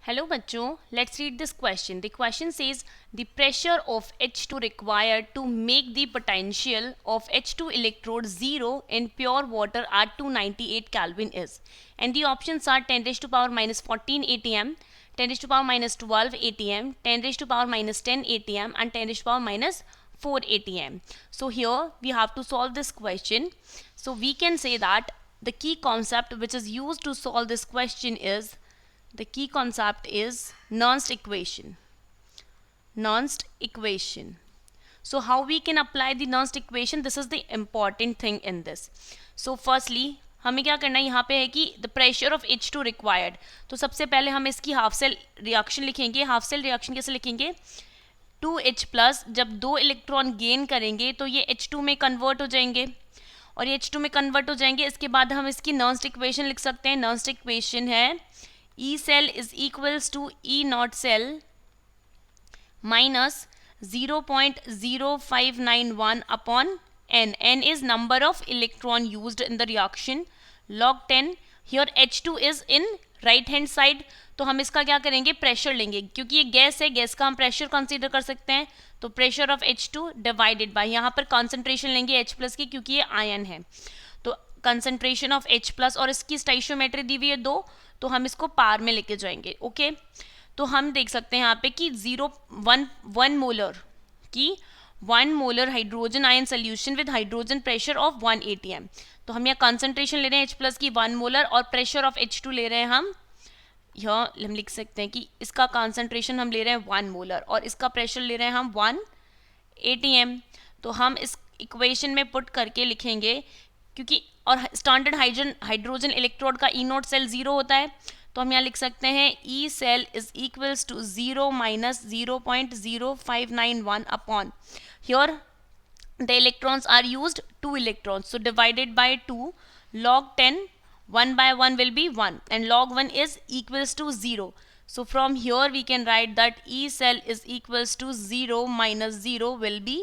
Hello bachcho, let's read this question. The question says the pressure of H2 required to make the potential of H2 electrode 0 in pure water at 298 Kelvin is. And the options are 10 raised to power minus 14 atm, 10 raised to power minus 12 atm, 10 raised to power minus 10 atm and 10 raised to power minus 4 atm. So here we have to solve this question. So we can say that the key concept which is used to solve this question is Nernst equation. Nernst equation. So how we can apply the Nernst equation? This is the important thing in this. So firstly हमें क्या करना है, यहाँ पे है कि the pressure of H2 required. तो सबसे पहले हम इसकी हाफ सेल रिएक्शन लिखेंगे. हाफ सेल रिएक्शन कैसे लिखेंगे? 2H प्लस जब 2 इलेक्ट्रॉन गेन करेंगे तो ये H2 में कन्वर्ट हो जाएंगे और ये H2 में कन्वर्ट हो जाएंगे. इसके बाद हम इसकी नर्स्ट इक्वेशन लिख सकते हैं. नर्स्ट इक्वेशन है E cell is equals to E naught cell minus 0.0591 upon N. N is number of electron used in the reaction. Log 10. Here H2 is in right hand side. तो हम इसका क्या करेंगे? Pressure लेंगे. क्योंकि ये gas है, गैस का हम प्रेशर कंसीडर कर सकते हैं. तो pressure of H2 divided by, यहाँ पर कॉन्सेंट्रेशन लेंगे H प्लस की क्योंकि ये आयन है. तो कंसेंट्रेशन ऑफ H प्लस और इसकी स्टाइशियोमेट्री दी हुई है 2, तो हम इसको पार में लेके जाएंगे. ओके तो हम देख सकते हैं यहाँ पे कि 1 molar hydrogen ion solution with hydrogen pressure of 1 atm. तो हम यहाँ कंसंट्रेशन ले रहे हैं H प्लस की 1 मोलर और प्रेशर ऑफ H2 ले रहे हैं हम लिख सकते हैं कि इसका कंसंट्रेशन हम ले रहे हैं 1 मोलर और इसका प्रेशर ले रहे हैं हम 1 atm. तो हम इस इक्वेशन में पुट करके लिखेंगे क्योंकि और स्टैंडर्ड हाइड्रोजन इलेक्ट्रोड का ई नोट सेल 0 होता है. तो हम यहाँ लिख सकते हैं E cell is equals to 0 minus 0.0591 upon here the electrons are used 2 electrons. So divided by 2 log 10 1 by 1 will be 1 and log 1 is equals to 0. So from here we can write that E cell is equals to 0 minus 0 will be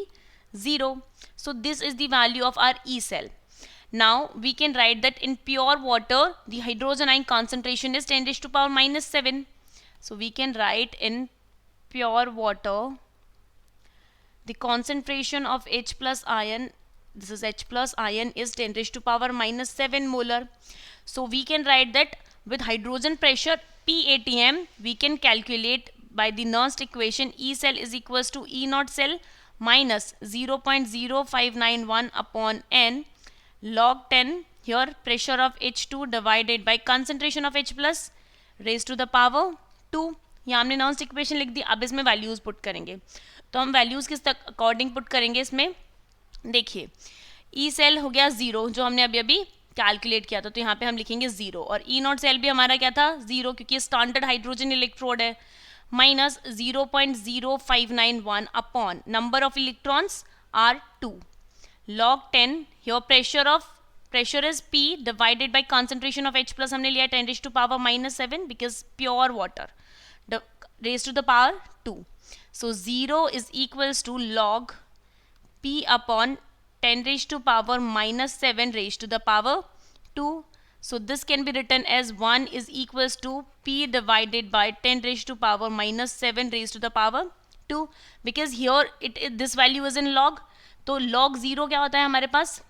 0. So this is the value of our E cell. Now we can write that in pure water the hydrogen ion concentration is 10 raised to power minus 7. So we can write in pure water the concentration of H plus ion, this is H plus ion, is 10 raised to power minus 7 molar. So we can write that with hydrogen pressure P atm we can calculate by the Nernst equation E cell is equals to E naught cell minus 0.0591 upon N log 10 here pressure of H2 divided by concentration of H plus raised to the power 2. यहाँ हमने Nernst equation लिख दी. अब इसमें values put करेंगे. तो हम values किस according put करेंगे इसमें? देखिए ई सेल हो गया 0 जो हमने अभी कैलकुलेट किया था, तो यहाँ पे हम लिखेंगे 0 और ई नॉट सेल भी हमारा क्या था 0 क्योंकि स्टैंडर्ड हाइड्रोजन इलेक्ट्रोड है minus 0.0591 upon number of electrons are 2 log 10 here pressure is P divided by concentration of H plus हमने लिया 10 raised to power minus 7 because pure water raised to the power 2. So 0 is equals to log P upon 10 raised to power minus 7 raised to the power 2. So this can be written as 1 is equals to P divided by 10 raised to power minus 7 raised to the power 2 because here this value is in log. तो log 0 क्या होता है हमारे पास?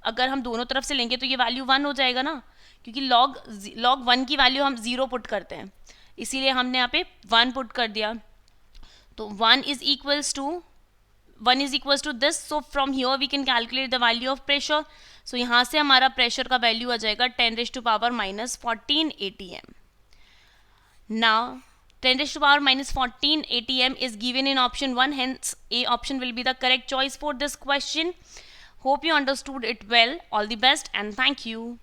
अगर हम दोनों तरफ से लेंगे तो ये वैल्यू 1 हो जाएगा ना, क्योंकि log 1 की वैल्यू हम 0 पुट करते हैं, इसीलिए हमने यहाँ पे 1 पुट कर दिया. तो 1 is equals to this. So from here we can calculate the value of pressure. So यहाँ से हमारा प्रेशर का वैल्यू आ जाएगा 10 raised to power minus 14 atm. Now 10 raised to power minus 14 atm is given in option 1, hence A option will be the correct choice for this question. Hope you understood it well. All the best and thank you.